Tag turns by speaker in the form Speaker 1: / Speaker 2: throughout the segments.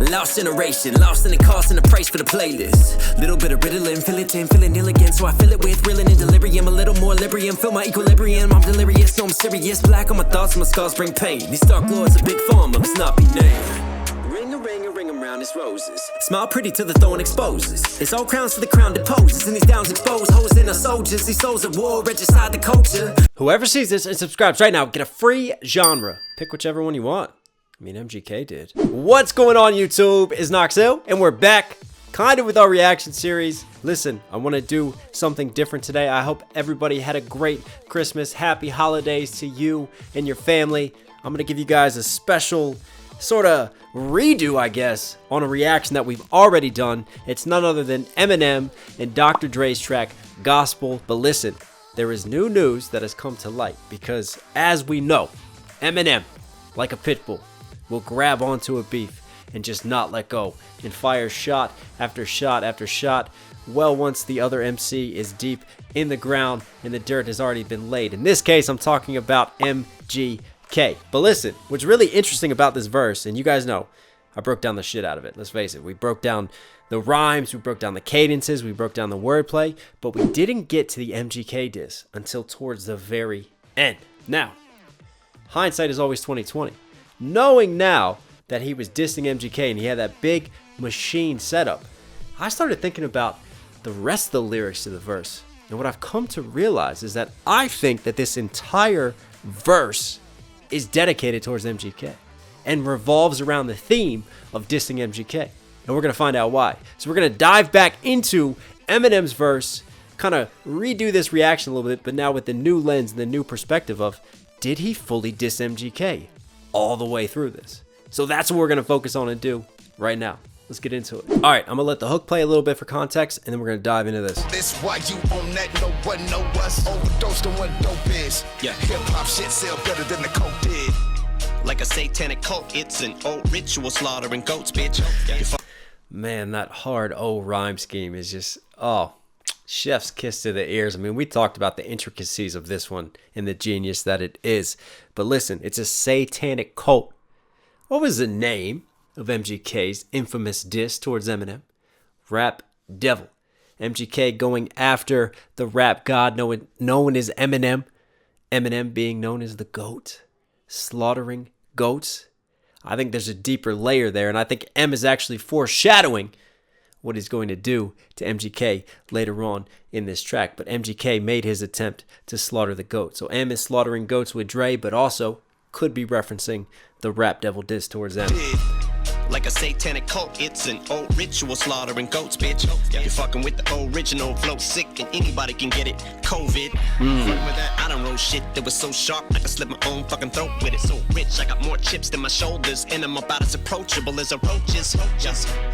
Speaker 1: Lost generation, lost in the cost and the price for the playlist. Little bit of Ritalin, fill it in, feeling ill again, so I fill it with reeling in delirium. A little more Librium, feel my equilibrium. I'm delirious, no I'm serious. Black on my thoughts, my scars bring pain. These dark lords a big pharma, must not be named. Ring around his roses. Smile pretty till the thorn exposes. It's all crowns for the crown deposes, and these downs exposed hoes in our soldiers. These souls at war, regicide the culture.
Speaker 2: Whoever sees this and subscribes right now, get a free genre. Pick whichever one you want. I mean, MGK did. What's going on, YouTube? It's Knox Hill, and we're back, kind of with our reaction series. Listen, I want to do something different today. I hope everybody had a great Christmas. Happy holidays to you and your family. I'm going to give you guys a special sort of redo, I guess, on a reaction that we've already done. It's none other than Eminem and Dr. Dre's track, Gospel. But listen, there is new news that has come to light because, as we know, Eminem, like a pit bull, will grab onto a beef and just not let go and fire shot after shot after shot. Well, once the other MC is deep in the ground and the dirt has already been laid. In this case, I'm talking about MGK. But listen, what's really interesting about this verse, and you guys know, I broke down the shit out of it. Let's face it. We broke down the rhymes, we broke down the cadences, we broke down the wordplay, but we didn't get to the MGK diss until towards the very end. Now, hindsight is always 20/20. Knowing now that he was dissing MGK and he had that big machine setup, I started thinking about the rest of the lyrics to the verse. And what I've come to realize is that I think that this entire verse is dedicated towards MGK and revolves around the theme of dissing MGK. And we're going to find out why. So we're going to dive back into Eminem's verse, kind of redo this reaction a little bit, but now with the new lens and the new perspective of, did he fully diss MGK all the way through this? So that's what we're going to focus on and do right now. Let's get into it. All right, I'm going to let the hook play a little bit for context, and then we're going to dive into this.
Speaker 3: This why you on that, no one know us. Overdosed on what dope is.
Speaker 4: Yeah.
Speaker 3: Hip-hop shit sell better than the coke did.
Speaker 4: Like a satanic cult, it's an old ritual slaughtering goats, bitch.
Speaker 2: Man, that hard O rhyme scheme is just, oh, chef's kiss to the ears. I mean, we talked about the intricacies of this one and the genius that it is. But listen, it's a satanic cult. What was the name of MGK's infamous diss towards Eminem? Rap Devil. MGK going after the rap god known as Eminem. Eminem being known as the GOAT. Slaughtering goats. I think there's a deeper layer there, and I think M is actually foreshadowing what he's going to do to MGK later on in this track. But MGK made his attempt to slaughter the goat. So M is slaughtering goats with Dre, but also could be referencing the Rap Devil diss towards M.
Speaker 4: Like a satanic cult, it's an old ritual slaughtering goats, bitch. You're fucking with the original flow, sick, and anybody can get it. COVID. With that, I don't know shit that was so sharp I could slit my own fucking throat with it. So rich, I got more chips than my shoulders, and I'm about as approachable as a roaches.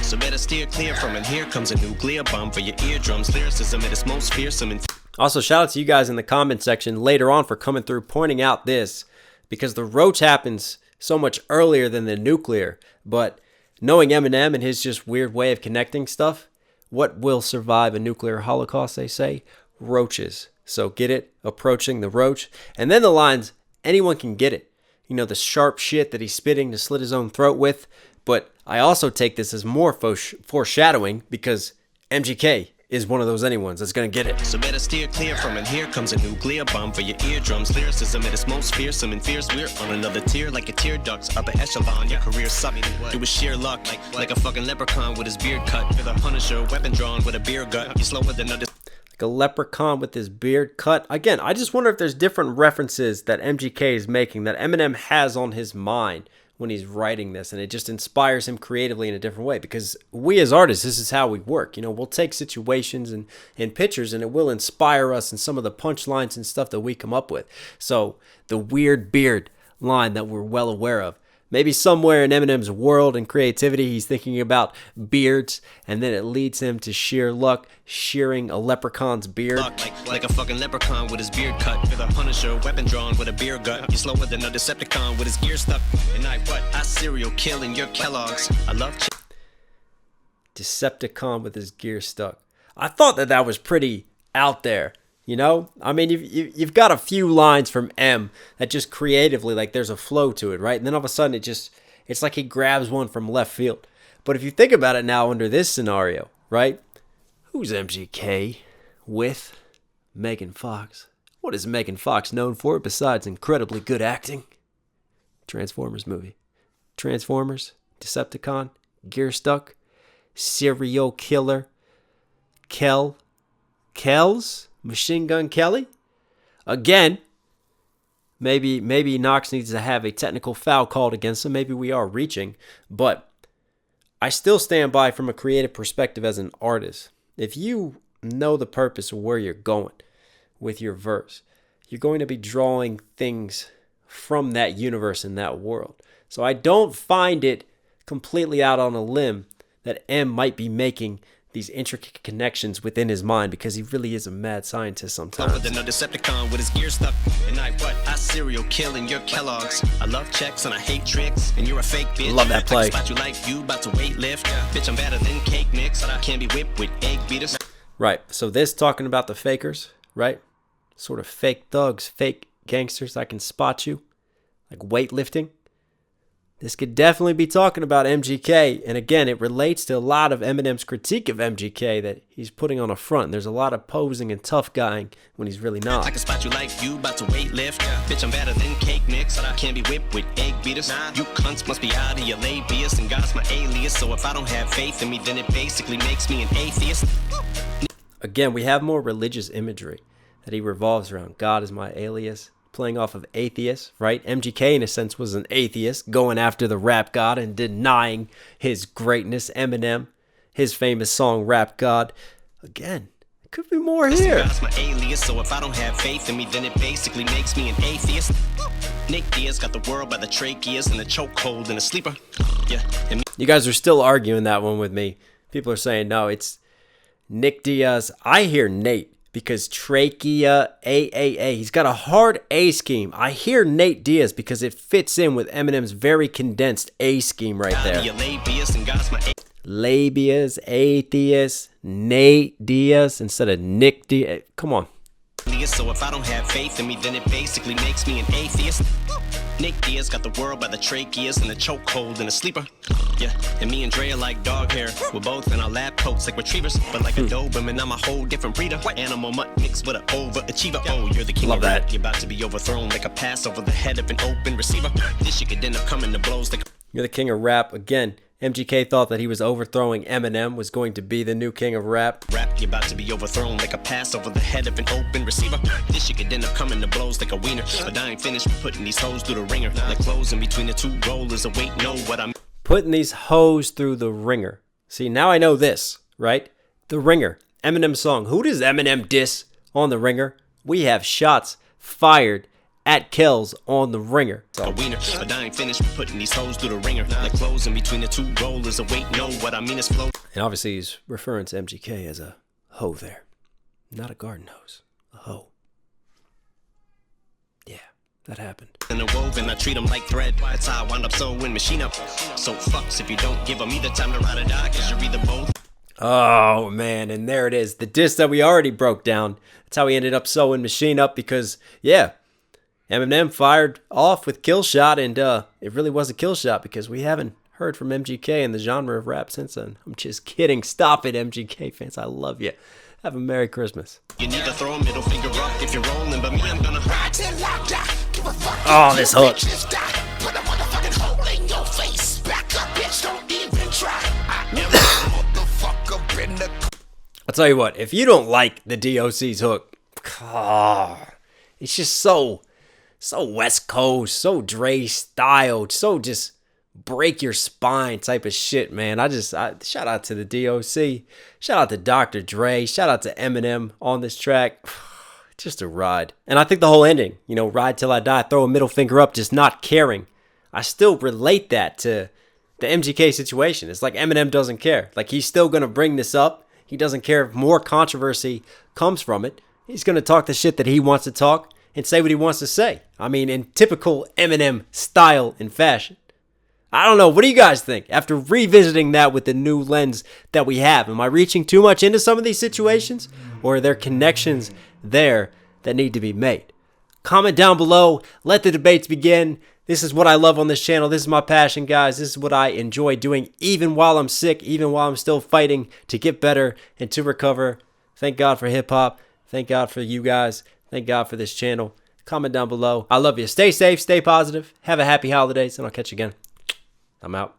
Speaker 4: So better steer clear from it. Here comes a nuclear bomb for your eardrums. Lyricism at its most fearsome. And
Speaker 2: also, shout out to you guys in the comment section later on for coming through, pointing out this, because the roach happens so much earlier than the nuclear. But knowing Eminem and his just weird way of connecting stuff, what will survive a nuclear holocaust, they say? Roaches. So get it? Approaching the roach. And then the lines, anyone can get it. You know, the sharp shit that he's spitting to slit his own throat with. But I also take this as more foreshadowing because MGK is one of those anyones that's gonna get it.
Speaker 4: So better steer clear from it. Here comes a nuclear bomb for your eardrums. Lyricism at its most fearsome and fierce. We're on another tier like a tear duct's upper echelon. Your career sucked. It was sheer luck, like a fucking leprechaun with his beard cut. With a Punisher, weapon drawn with a beer gut. You're slower than others.
Speaker 2: Like a leprechaun with his beard cut. Again, I just wonder if there's different references that MGK is making that Eminem has on his mind when he's writing this, and it just inspires him creatively in a different way, because we as artists, this is how we work. You know, we'll take situations and pictures, and it will inspire us in some of the punchlines and stuff that we come up with. So the weird beard line that we're well aware of, maybe somewhere in Eminem's world and creativity, he's thinking about beards, and then it leads him to sheer luck, shearing a leprechaun's beard.
Speaker 4: Like a fucking leprechaun with his beard cut. With a Punisher, weapon drawn with a beer gut. You're slower than a Decepticon with his gear stuck. And I serial killing your Kellogg's. I love
Speaker 2: Decepticon with his gear stuck. I thought that was pretty out there. You know, I mean, you've got a few lines from M that just creatively, like, there's a flow to it, right? And then all of a sudden it's like he grabs one from left field. But if you think about it now under this scenario, right? Who's MGK with Megan Fox? What is Megan Fox known for besides incredibly good acting? Transformers movie. Transformers, Decepticon, Gear Stuck, Serial Killer, Kells, Machine Gun Kelly. Again, maybe Knox needs to have a technical foul called against him. Maybe we are reaching, but I still stand by from a creative perspective as an artist. If you know the purpose of where you're going with your verse, you're going to be drawing things from that universe and that world. So I don't find it completely out on a limb that M might be making these intricate connections within his mind, because he really is a mad scientist sometimes.
Speaker 4: Than a Decepticon with his gear stuck. And I serial killing your Kellogg's. I love checks and I hate tricks. And you're a fake bitch.
Speaker 2: Love that play.
Speaker 4: Spot you like you about to weight lift. Bitch, I'm better than cake mix. I can't be whipped with egg beaters.
Speaker 2: Right. So this talking about the fakers, right? Sort of fake thugs, fake gangsters. I can spot you. Like weightlifting. This could definitely be talking about MGK. And again, it relates to a lot of Eminem's critique of MGK that he's putting on a front. There's a lot of posing and tough guying when he's really not.
Speaker 4: I can spot you like you about to weight lift. Bitch, I'm better than cake mix. I can't be whipped with egg beaters. You cunts must be out of your labius. And God's my alias. So if I don't have faith in me, then it basically makes me an atheist.
Speaker 2: Again, we have more religious imagery that he revolves around. God is my alias. Playing off of atheists, right? MGK, in a sense, was an atheist, going after the rap god and denying his greatness. Eminem, his famous song, Rap God. Again, it could be more here.
Speaker 4: God's my alias, so if I don't have faith in me, then it basically makes me an atheist. Nick Diaz got the world by the tracheas and the chokehold and a sleeper. Yeah.
Speaker 2: You guys are still arguing that one with me. People are saying, no, it's Nick Diaz. I hear Nate. Because trachea, AAA. He's got a hard A scheme. I hear Nate Diaz because it fits in with Eminem's very condensed A scheme right there. Labias, atheist, Nate Diaz instead of Nick Diaz. Come on.
Speaker 4: So if I don't have faith in me, then it basically makes me an atheist. Nick Diaz got the world by the tracheas and the chokehold and a sleeper. Yeah, and me and Dre are like dog hair. We're both in our lab coats like retrievers, but like a Doberman, I'm a whole different breeder. Animal mutt mixed with an overachiever. Oh, you're the king
Speaker 2: Love
Speaker 4: of
Speaker 2: that.
Speaker 4: rap. You're about to be overthrown like a pass over the head of an open receiver. This shit could end up coming to blows like.
Speaker 2: You're the king of rap. Again, MGK thought that he was overthrowing Eminem, was going to be the new king of rap.
Speaker 4: Rap, you're about to be overthrown like a pass over the head of an open receiver. This shit could end up coming to blows like a wiener. But I ain't finished with putting these hoes through the ringer. Like closing between the two rollers. Wait, know what I mean?
Speaker 2: Putting these hoes through the ringer. See, now I know this, right? The Ringer, Eminem song. Who does Eminem diss on The Ringer? We have shots fired at Kells on The Ringer.
Speaker 4: A wiener, but I ain't finished with putting these hoes through the ringer. Like closing between the two rollers. Wait, know what I mean? It's flow.
Speaker 2: And obviously he's referring to MGK as a hoe there. Not a garden hose, a hoe. Yeah, that happened.
Speaker 4: And the woven, I treat them like thread. That's how I wind up sewing machine up. So fucks if you don't give them either time to ride or die, cause you're either both.
Speaker 2: Oh, man, and there it is. The diss that we already broke down. That's how he ended up sewing Machine up because, yeah, Eminem fired off with Kill Shot, and it really was a kill shot because we haven't heard from MGK in the genre of rap since then. I'm just kidding. Stop it, MGK fans. I love you. Have a Merry Christmas.
Speaker 4: You need to throw a middle finger up if you're rolling, but me, I'm gonna ride till I die. Give a fuck.
Speaker 2: Oh, this hook.
Speaker 3: Put a motherfucking hole in your face. Back up, bitch, don't even try. I am the motherfucker in the.
Speaker 2: I'll tell you what, if you don't like the D.O.C's hook, it's just so West Coast, so Dre styled, so just break your spine type of shit, man. I shout out to the D.O.C, shout out to Dr. Dre, shout out to Eminem on this track. Just a ride. And I think the whole ending, ride till I die, throw a middle finger up, just not caring. I still relate that to the MGK situation. It's like Eminem doesn't care. Like, he's still going to bring this up. He doesn't care if more controversy comes from it. He's going to talk the shit that he wants to talk and say what he wants to say. I mean, in typical Eminem style and fashion. I don't know. What do you guys think? After revisiting that with the new lens that we have, am I reaching too much into some of these situations? Or are there connections there that need to be made? Comment down below. Let the debates begin. This is what I love on this channel. This is my passion, guys. This is what I enjoy doing even while I'm sick, even while I'm still fighting to get better and to recover. Thank God for hip-hop. Thank God for you guys. Thank God for this channel. Comment down below. I love you. Stay safe. Stay positive. Have a happy holidays, and I'll catch you again. I'm out.